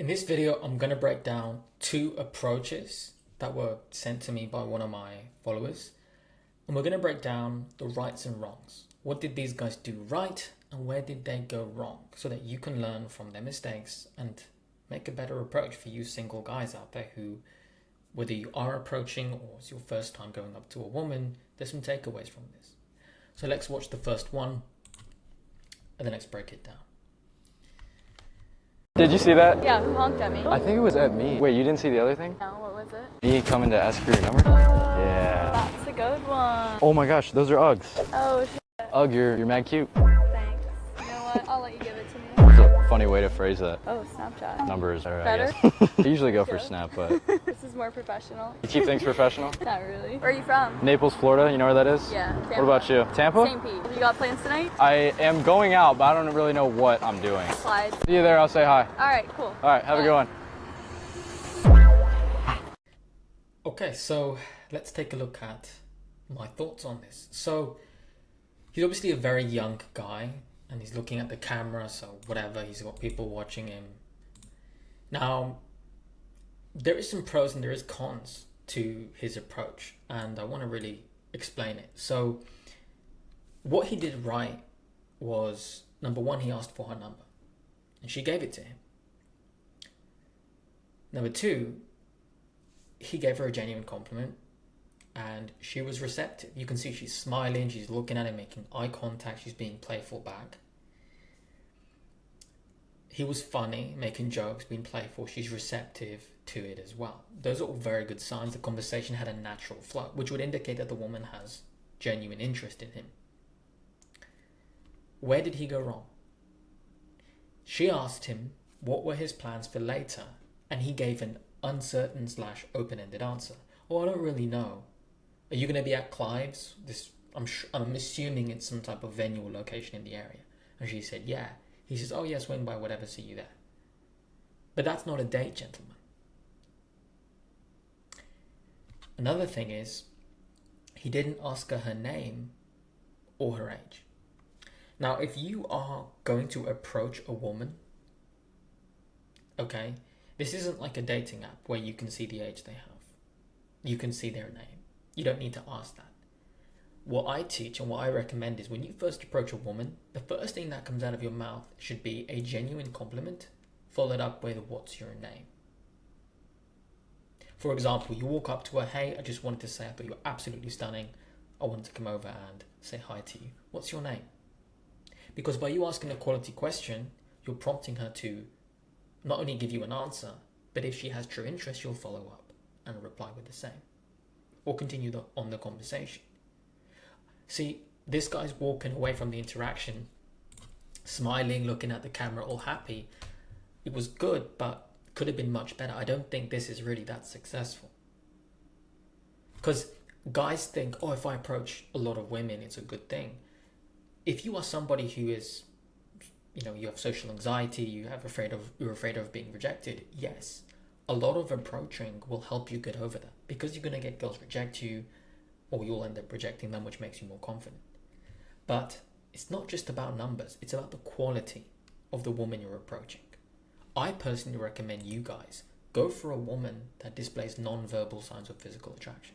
In this video, I'm going to break down 2 approaches that were sent to me by one of my followers. And we're going to break down the rights and wrongs. What did these guys do right and where did they go wrong? So that you can learn from their mistakes and make a better approach for you single guys out there who, whether you are approaching or it's your first time going up to a woman, there's some takeaways from this. So let's watch the first one and then let's break it down. Did you see that? Yeah, who honked at me? I think it was at me. Wait, you didn't see the other thing? No, what was it? Me coming to ask for your number? Yeah. That's a good one. Oh my gosh, those are Uggs. Oh, shit. Ugg, you're mad cute. Thanks. You know what? I'll let you give it to me. That's a funny way to phrase that. Oh, Snapchat. Numbers are, Better? I guess. I usually go for Yeah. Snap, but This is more professional. you keep things professional? Not really. Where are you from? Naples, Florida, you know where that is? Yeah, Tampa. What about you? Tampa? St. Pete. You got plans tonight? I am going out, but I don't really know what I'm doing. Slides. See you there, I'll say hi. All right, cool. All right, have a good one. Okay, so let's take a look at my thoughts on this. So he's obviously a very young guy and he's looking at the camera, so whatever, he's got people watching him. Now, there is some pros and there is cons to his approach, and I want to really explain it. So what he did right was, number one, he asked for her number and she gave it to him. Number two, he gave her a genuine compliment and she was receptive. You can see she's smiling, she's looking at him, making eye contact, she's being playful back. He was funny, making jokes, being playful, she's receptive to it as well. Those are all very good signs. The conversation had a natural flow, which would indicate that the woman has genuine interest in him. Where did he go wrong? She asked him what were his plans for later, and he gave an uncertain / open-ended answer. Oh, I don't really know. Are you going to be at Clive's? I'm assuming it's some type of venue or location in the area. And she said, yeah. He says, oh yeah, swing by, whatever, see you there. But that's not a date, gentlemen. Another thing is, he didn't ask her her name or her age. Now, if you are going to approach a woman, okay, this isn't like a dating app where you can see the age they have. You can see their name. You don't need to ask that. What I teach and what I recommend is when you first approach a woman, the first thing that comes out of your mouth should be a genuine compliment, followed up with what's your name. For example, you walk up to her, hey, I just wanted to say I thought you were absolutely stunning. I wanted to come over and say hi to you. What's your name? Because by you asking a quality question, you're prompting her to not only give you an answer, but if she has true interest, she'll follow up and reply with the same. Or continue on the conversation. See, this guy's walking away from the interaction, smiling, looking at the camera, all happy. It was good, but could have been much better. I don't think this is really that successful. Because guys think, oh, if I approach a lot of women, it's a good thing. If you are somebody who is, you have social anxiety, you're afraid of being rejected, yes, a lot of approaching will help you get over that, because you're going to get girls reject you, or you'll end up rejecting them, which makes you more confident. But it's not just about numbers, it's about the quality of the woman you're approaching. I personally recommend you guys go for a woman that displays non-verbal signs of physical attraction.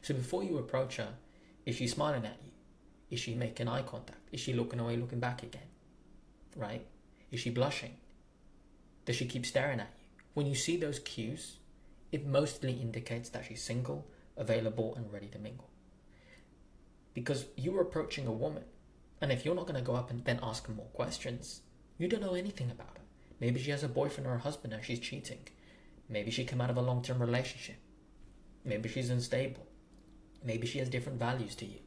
So before you approach her, is she smiling at you? Is she making eye contact? Is she looking away, looking back again? Right? Is she blushing? Does she keep staring at you? When you see those cues, it mostly indicates that she's single, available and ready to mingle. Because you're approaching a woman, and if you're not going to go up and then ask her more questions, you don't know anything about her. Maybe she has a boyfriend or a husband and she's cheating. Maybe she came out of a long-term relationship. Maybe she's unstable. Maybe she has different values to you.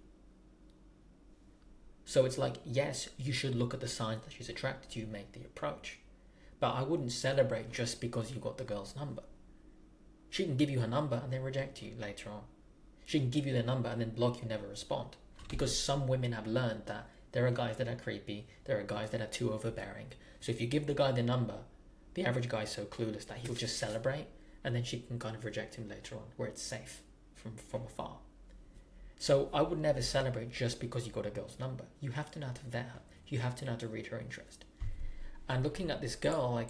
So it's like, yes, you should look at the signs that she's attracted to you, make the approach. But I wouldn't celebrate just because you got the girl's number. She can give you her number and then reject you later on. She can give you the number and then block you, never respond. Because some women have learned that there are guys that are creepy, there are guys that are too overbearing. So if you give the guy the number, the average guy is so clueless that he'll just celebrate and then she can kind of reject him later on, where it's safe from afar. So I would never celebrate just because you got a girl's number. You have to know how to vet her. You have to know how to read her interest. And looking at this girl, like,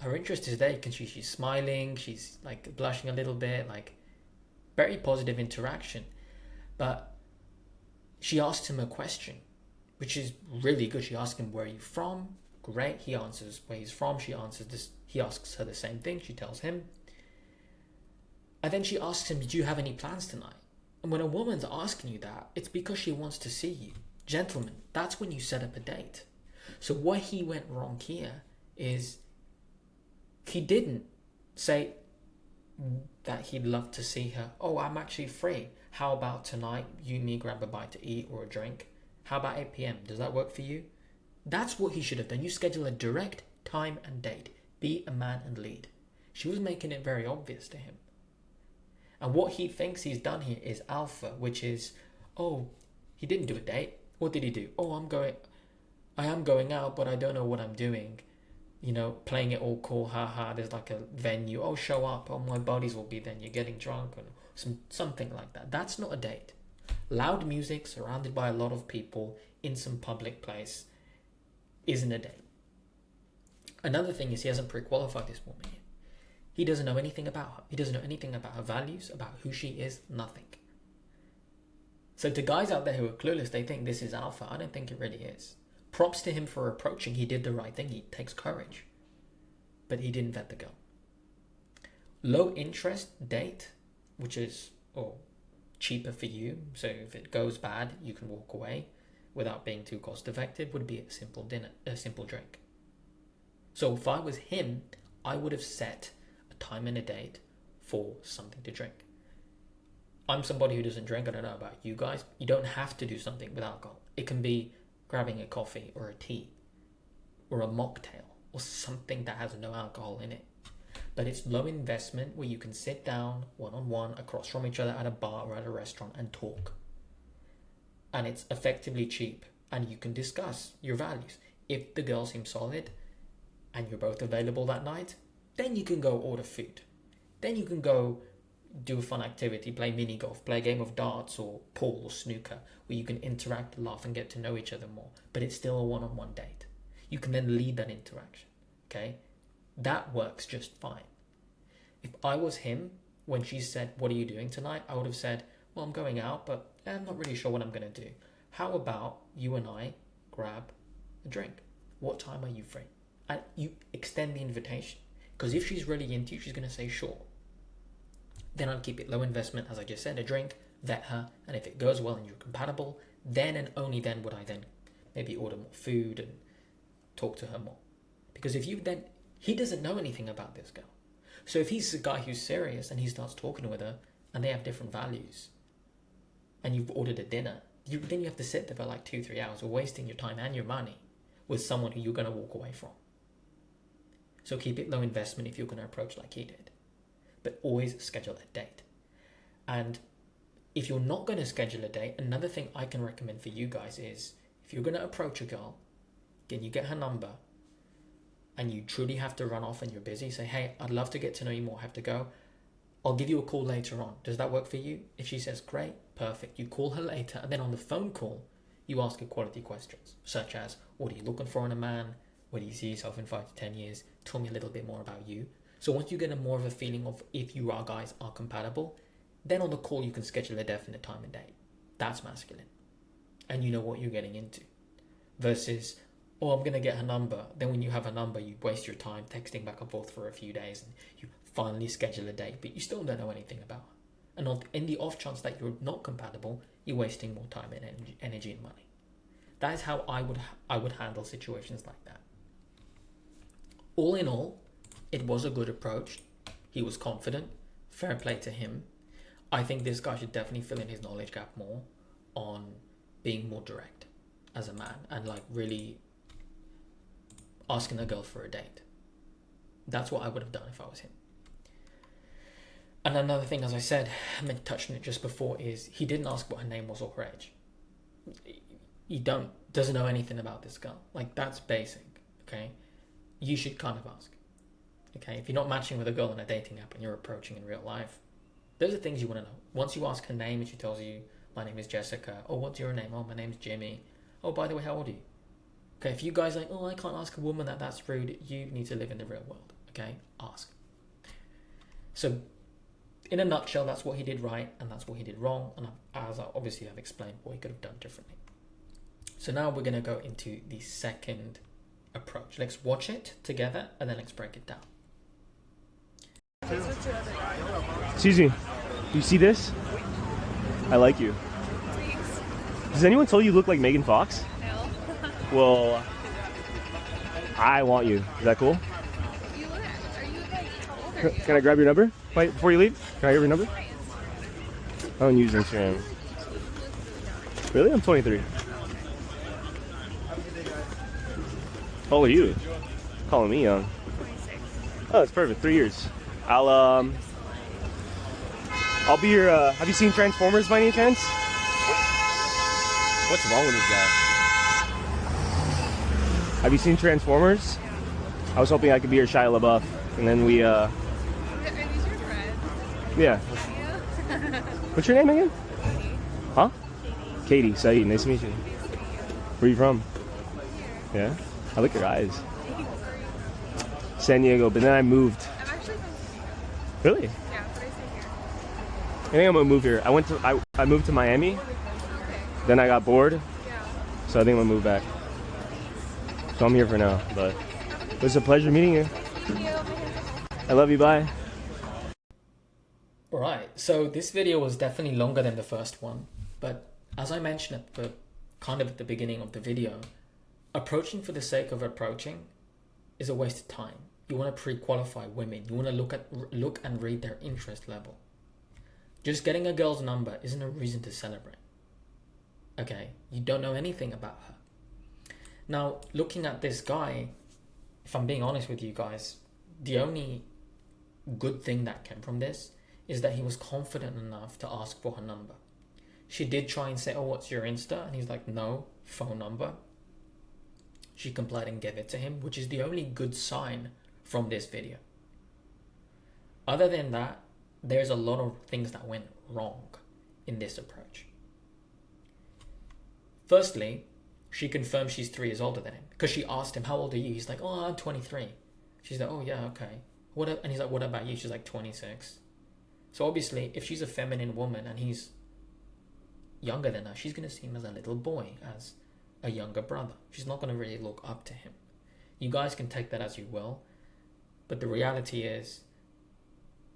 her interest is there. You can see she's smiling, she's like blushing a little bit, like very positive interaction. But she asked him a question, which is really good. She asked him, "Where are you from?" Great. He answers where he's from. She answers this. He asks her the same thing. She tells him. And then she asks him, "Do you have any plans tonight?" And when a woman's asking you that, it's because she wants to see you. Gentlemen, that's when you set up a date. So what he went wrong here is he didn't say that he'd love to see her. "Oh, I'm actually free. How about tonight you and me grab a bite to eat or a drink? How about 8 p.m.? Does that work for you?" That's what he should have done. You schedule a direct time and date. Be a man and lead. She was making it very obvious to him. And what he thinks he's done here is alpha, which is, oh, he didn't do a date. What did he do? "Oh, I am going out, but I don't know what I'm doing." You know, playing it all cool, haha, there's like a venue. "Oh, show up. Oh, my buddies will be then. You're getting drunk," or something like that. That's not a date. Loud music, surrounded by a lot of people, in some public place, isn't a date. Another thing is he hasn't pre-qualified this woman yet. He doesn't know anything about her. He doesn't know anything about her values, about who she is, nothing. So to guys out there who are clueless, they think this is alpha. I don't think it really is. Props to him for approaching. He did the right thing. He takes courage. But he didn't vet the girl. Low interest date, which is cheaper for you. So if it goes bad, you can walk away without being too cost effective, would be a simple dinner, a simple drink. So if I was him, I would have set a time and a date for something to drink. I'm somebody who doesn't drink. I don't know about you guys. You don't have to do something with alcohol. It can be grabbing a coffee or a tea or a mocktail or something that has no alcohol in it. But it's low investment where you can sit down one-on-one across from each other at a bar or at a restaurant and talk. And it's effectively cheap and you can discuss your values. If the girl seems solid and you're both available that night, then you can go order food. Then you can go do a fun activity, play mini golf, play a game of darts or pool or snooker, where you can interact, laugh and get to know each other more. But it's still a one-on-one date. You can then lead that interaction. Okay? That works just fine. If I was him, when she said, "What are you doing tonight?" I would have said, "Well, I'm going out, but I'm not really sure what I'm going to do. How about you and I grab a drink? What time are you free?" And you extend the invitation. Because if she's really into you, she's going to say sure. Then I'd keep it low investment, as I just said, a drink, vet her, and if it goes well and you're compatible, then and only then would I then maybe order more food and talk to her more. Because if you then, he doesn't know anything about this girl. So if he's a guy who's serious and he starts talking with her and they have different values and you've ordered a dinner, then you have to sit there for like 2-3 hours, or wasting your time and your money with someone who you're going to walk away from. So keep it low investment if you're going to approach like he did. But always schedule a date. And if you're not going to schedule a date, another thing I can recommend for you guys is, if you're going to approach a girl, can you get her number, and you truly have to run off and you're busy, say, "Hey, I'd love to get to know you more, I have to go. I'll give you a call later on. Does that work for you?" If she says, "Great, perfect," you call her later, and then on the phone call, you ask her quality questions, such as, what are you looking for in a man? Where do you see yourself in 5 to 10 years? Tell me a little bit more about you. So once you get a more of a feeling of if you guys are compatible, then on the call you can schedule a definite time and date. That's masculine. And you know what you're getting into. Versus, "Oh, I'm going to get her number." Then when you have a number, you waste your time texting back and forth for a few days and you finally schedule a date, but you still don't know anything about her. And in the off chance that you're not compatible, you're wasting more time and energy and money. That is how I would handle situations like that. All in all, it was a good approach. He was confident. Fair play to him. I think this guy should definitely fill in his knowledge gap more on being more direct as a man and like really asking a girl for a date. That's what I would have done if I was him. And another thing, as I said, I meant to touch on it just before, is he didn't ask what her name was or her age. He doesn't know anything about this girl. Like, that's basic, okay? You should kind of ask. Okay, if you're not matching with a girl on a dating app and you're approaching in real life, those are things you want to know. Once you ask her name and she tells you, "My name is Jessica." "Oh, what's your name?" "Oh, my name's Jimmy." "Oh, by the way, how old are you?" Okay, if you guys are like, "Oh, I can't ask a woman that's rude," you need to live in the real world. Okay, ask. So in a nutshell, that's what he did right and that's what he did wrong. And as I obviously have explained, what he could have done differently. So now we're going to go into the second approach. Let's watch it together and then let's break it down. Excuse me, you see this? I like you. Has anyone told you look like Megan Fox? No. Well, I want you. Is that cool? Are you like, how old are you? Can I grab your number? Wait, before you leave? Can I have your number? I don't use Instagram. Really? I'm 23. How old are you? Calling me young. 26. Oh, that's perfect. 3 years. I'll be your, have you seen Transformers by any chance? What's wrong with this guy? Have you seen Transformers? I was hoping I could be your Shia LaBeouf, and then we, Are these your friends? yeah. Yeah. What's your name again? Katie. Huh? Katie, Saeed, nice to meet you. Where are you from? Here. Yeah? I like your eyes. San Diego, but then I moved. I'm actually from San Diego. Really? Yeah, but I stay here. I think I'm gonna move here. I moved to Miami, Okay. then I got bored, Yeah. so I think I'm gonna move back. So I'm here for now, but it was a pleasure meeting you. Thank you. I love you, bye. Alright, so this video was definitely longer than the first one, but as I mentioned at the beginning of the video, approaching for the sake of approaching is a waste of time. You want to pre-qualify women. You want to look and read their interest level. Just getting a girl's number isn't a reason to celebrate. Okay, you don't know anything about her. Now, looking at this guy, if I'm being honest with you guys, the only good thing that came from this is that he was confident enough to ask for her number. She did try and say, oh, what's your Insta? And he's like, no, phone number. She complied and gave it to him, which is the only good sign from this video. Other than that, there's a lot of things that went wrong in this approach. Firstly, she confirmed she's 3 years older than him because she asked him, how old are you? He's like, oh, I'm 23. She's like, oh yeah, okay. And he's like, what about you? She's like, 26. So obviously, if she's a feminine woman and he's younger than her, she's going to see him as a little boy, as a younger brother. She's not going to really look up to him. You guys can take that as you will, but the reality is,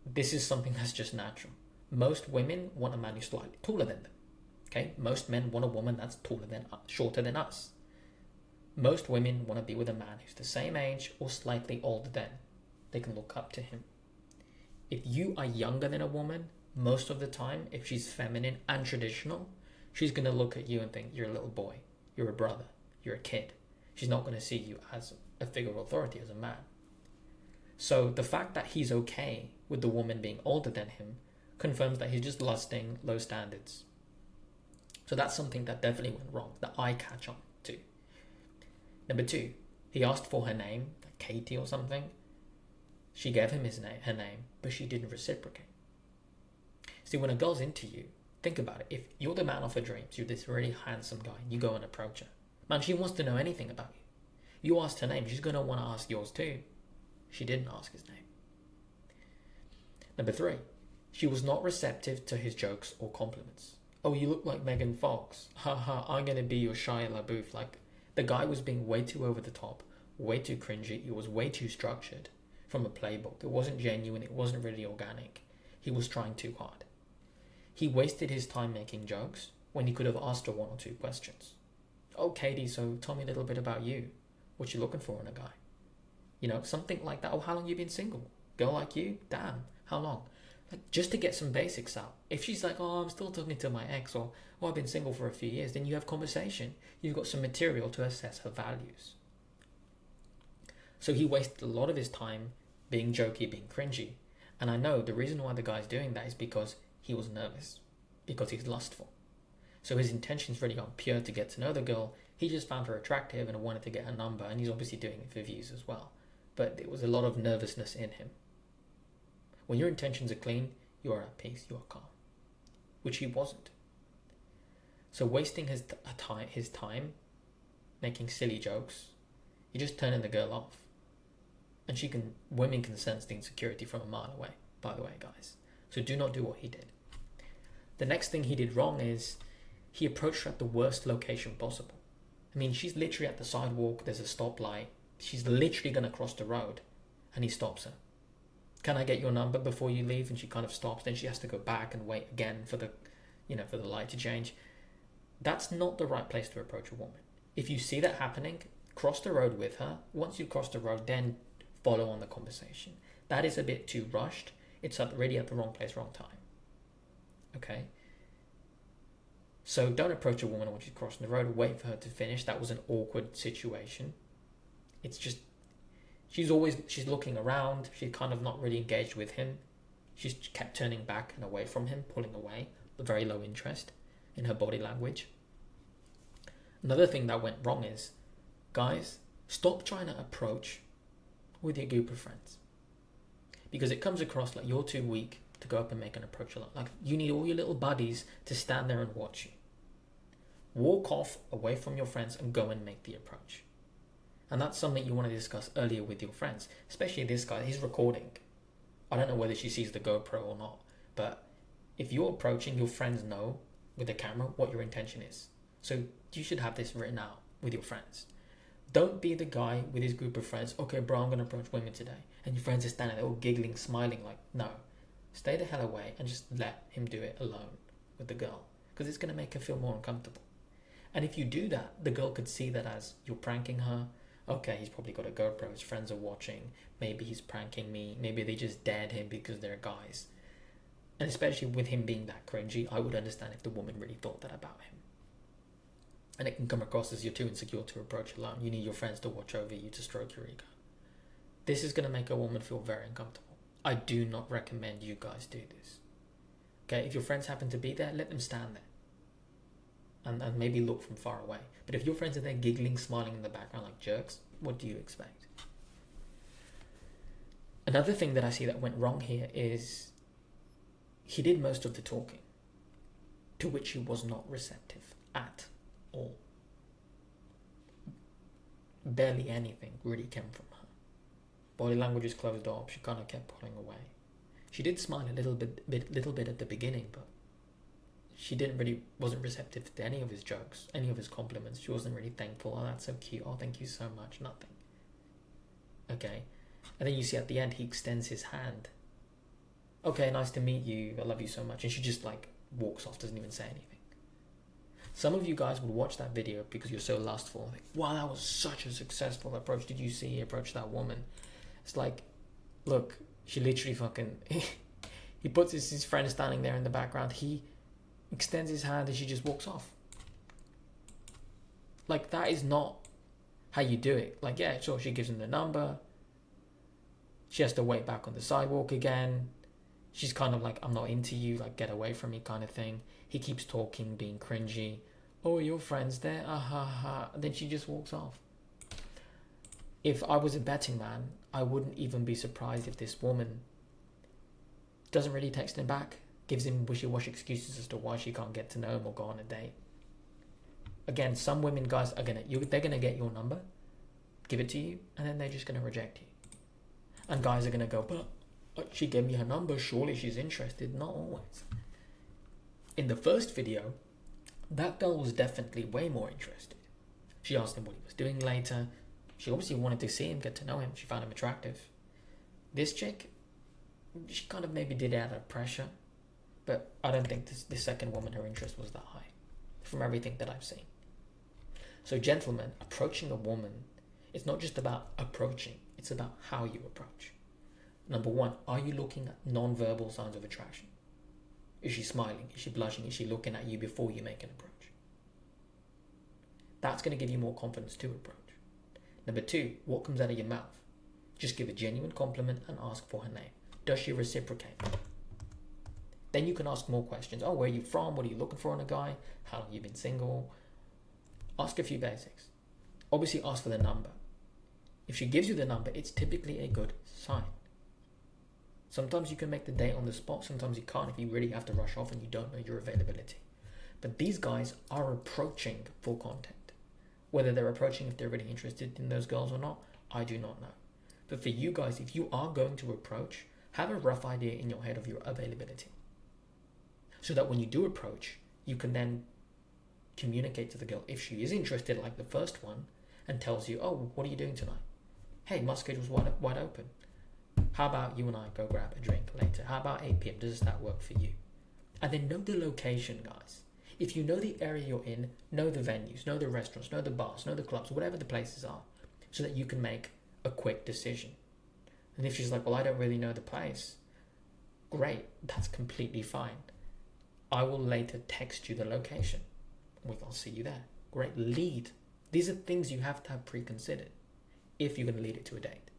this is something that's just natural. Most women want a man who's slightly taller than them. Okay, most men want a woman that's shorter than us. Most women want to be with a man who's the same age or slightly older than. They can look up to him. If you are younger than a woman, most of the time, if she's feminine and traditional, she's going to look at you and think you're a little boy, you're a brother, you're a kid. She's not going to see you as a figure of authority, as a man. So the fact that he's okay with the woman being older than him confirms that he's just lusting low standards. So that's something that definitely went wrong, that I catch on to. Number 2, he asked for her name, like Katie or something. She gave him her name, but she didn't reciprocate. See, when a girl's into you, think about it. If you're the man of her dreams, you're this really handsome guy, and you go and approach her. Man, she wants to know anything about you. You asked her name, she's going to want to ask yours too. She didn't ask his name. Number 3, she was not receptive to his jokes or compliments. Oh, you look like Megan Fox. Haha, I'm going to be your Shia LaBeouf. Like, the guy was being way too over the top, way too cringy. It was way too structured from a playbook. It wasn't genuine. It wasn't really organic. He was trying too hard. He wasted his time making jokes when he could have asked her 1 or 2 questions. Oh, Katie, so tell me a little bit about you. What you looking for in a guy? You know, something like that. Oh, how long you been single? Girl like you? Damn, how long? Like, just to get some basics out. If she's like, oh, I'm still talking to my ex, or oh, I've been single for a few years, then you have conversation. You've got some material to assess her values. So he wasted a lot of his time being jokey, being cringy. And I know the reason why the guy's doing that is because he was nervous, because he's lustful. So his intentions really aren't pure to get to know the girl. He just found her attractive and wanted to get her number, and he's obviously doing it for views as well. But there was a lot of nervousness in him. When your intentions are clean, you are at peace, you are calm, which he wasn't. So wasting his time making silly jokes, you're just turning the girl off. And women can sense the insecurity from a mile away, by the way, guys. So do not do what he did. The next thing he did wrong is he approached her at the worst location possible. I mean, she's literally at the sidewalk, there's a stoplight, she's literally going to cross the road, and he stops her. Can I get your number before you leave? And she kind of stops, then she has to go back and wait again for the light to change. That's not the right place to approach a woman. If you see that happening, cross the road with her. Once you cross the road, then follow on the conversation. That is a bit too rushed. It's really at the wrong place, wrong time. Okay? So don't approach a woman when she's crossing the road. Wait for her to finish. That was an awkward situation. It's just, she's looking around. She's kind of not really engaged with him. She's kept turning back and away from him, pulling away. Very low interest in her body language. Another thing that went wrong is, guys, stop trying to approach with your group of friends. Because it comes across like you're too weak to go up and make an approach alone. Like you need all your little buddies to stand there and watch you. Walk off away from your friends and go and make the approach. And that's something you want to discuss earlier with your friends. Especially this guy, he's recording. I don't know whether she sees the GoPro or not, but if you're approaching, your friends know with the camera what your intention is. So you should have this written out with your friends. Don't be the guy with his group of friends, okay bro, I'm going to approach women today. And your friends are standing there all giggling, smiling like, no. Stay the hell away and just let him do it alone with the girl. Because it's going to make her feel more uncomfortable. And if you do that, the girl could see that as you're pranking her. Okay, he's probably got a GoPro, his friends are watching. Maybe he's pranking me. Maybe they just dared him because they're guys. And especially with him being that cringy, I would understand if the woman really thought that about him. And it can come across as you're too insecure to approach alone. You need your friends to watch over you to stroke your ego. This is going to make a woman feel very uncomfortable. I do not recommend you guys do this. Okay, if your friends happen to be there, let them stand there. And maybe look from far away. But if your friends are there giggling, smiling in the background like jerks, what do you expect? Another thing that I see that went wrong here is he did most of the talking, to which he was not receptive at all. Barely anything really came from her. Body language is closed off. She kind of kept pulling away. She did smile a little bit at the beginning, but she wasn't receptive to any of his jokes, any of his compliments. She wasn't really thankful. Oh, that's so cute. Oh, thank you so much. Nothing. Okay. And then you see at the end, he extends his hand. Okay, nice to meet you. I love you so much. And she just like walks off, doesn't even say anything. Some of you guys would watch that video because you're so lustful. Like, wow, that was such a successful approach. Did you see he approached that woman? It's like, look, she literally fucking... he puts his friend standing there in the background. He extends his hand and she just walks off. Like, that is not how you do it. Like, yeah, sure, she gives him the number. She has to wait back on the sidewalk again. She's kind of like, I'm not into you, like, get away from me kind of thing. He keeps talking, being cringy. Oh, your friend's there? Ah, ha, ha. And then she just walks off. If I was a betting man, I wouldn't even be surprised if this woman doesn't really text him back, gives him wishy-washy excuses as to why she can't get to know him or go on a date. Again, some women, guys, they're gonna get your number, give it to you, and then they're just gonna reject you. And guys are gonna go, but she gave me her number, surely she's interested. Not always. In the first video, that girl was definitely way more interested. She asked him what he was doing later. She obviously wanted to see him, get to know him. She found him attractive. This chick, she kind of maybe did it out of pressure, but I don't think this second woman, her interest was that high from everything that I've seen. So gentlemen, approaching a woman, it's not just about approaching, it's about how you approach. Number one, are you looking at non-verbal signs of attraction? Is she smiling? Is she blushing? Is she looking at you before you make an approach? That's going to give you more confidence to approach. Number two, what comes out of your mouth? Just give a genuine compliment and ask for her name. Does she reciprocate? Then you can ask more questions. Oh, where are you from? What are you looking for in a guy? How long have you been single? Ask a few basics. Obviously ask for the number. If she gives you the number, it's typically a good sign. Sometimes you can make the date on the spot. Sometimes you can't if you really have to rush off and you don't know your availability. But these guys are approaching for content. Whether they're approaching if they're really interested in those girls or not, I do not know. But for you guys, if you are going to approach, have a rough idea in your head of your availability. So that when you do approach, you can then communicate to the girl if she is interested, like the first one, and tells you, oh, what are you doing tonight? Hey, my schedule's wide open. How about you and I go grab a drink later? How about 8 p.m.? Does that work for you? And then know the location, guys. If you know the area you're in, know the venues, know the restaurants, know the bars, know the clubs, whatever the places are, so that you can make a quick decision. And if she's like, well, I don't really know the place, great, that's completely fine. I will later text you the location. I'll see you there. Great, lead. These are things you have to have pre-considered if you're going to lead it to a date.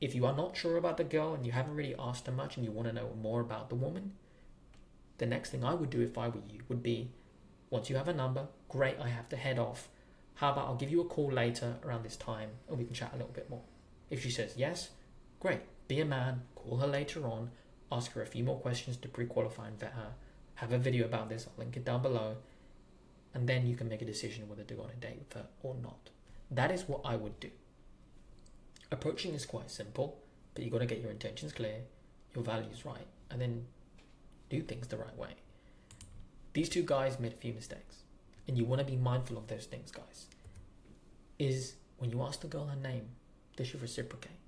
If you are not sure about the girl and you haven't really asked her much and you want to know more about the woman, the next thing I would do if I were you would be, once you have a number, great, I have to head off. How about I'll give you a call later around this time and we can chat a little bit more. If she says yes, great, be a man, call her later on, ask her a few more questions to pre-qualify and vet her, have a video about this, I'll link it down below, and then you can make a decision whether to go on a date with her or not. That is what I would do. Approaching is quite simple, but you've got to get your intentions clear, your values right, and then do things the right way. These two guys made a few mistakes, and you want to be mindful of those things, guys. Is when you ask the girl her name, does she reciprocate?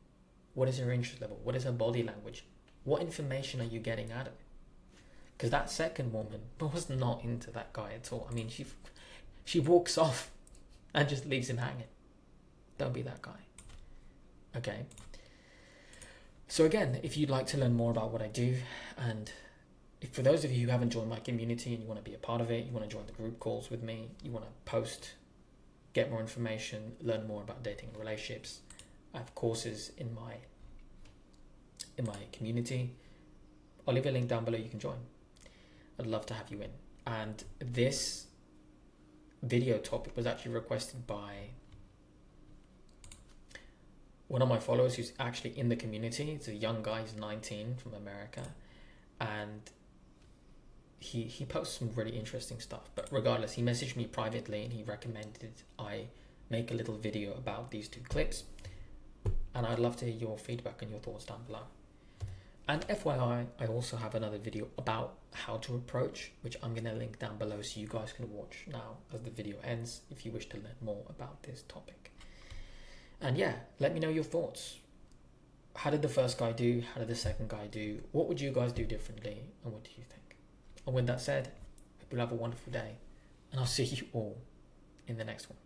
What is her interest level? What is her body language? What information are you getting out of it? Because that second woman was not into that guy at all. I mean, she walks off and just leaves him hanging. Don't be that guy. Okay. So again, if you'd like to learn more about what I do, and if for those of you who haven't joined my community and you want to be a part of it, you want to join the group calls with me, you want to post, get more information, learn more about dating and relationships, I have courses in my community. I'll leave a link down below, you can join. I'd love to have you in. And this video topic was actually requested by one of my followers who's actually in the community. It's a young guy, he's 19, from America, and he posts some really interesting stuff. But regardless, he messaged me privately and he recommended I make a little video about these two clips, and I'd love to hear your feedback and your thoughts down below. And FYI, I also have another video about how to approach, which I'm going to link down below so you guys can watch now as the video ends if you wish to learn more about this topic. And yeah, let me know your thoughts. How did the first guy do? How did the second guy do? What would you guys do differently? And what do you think? And with that said, hope you'll have a wonderful day. And I'll see you all in the next one.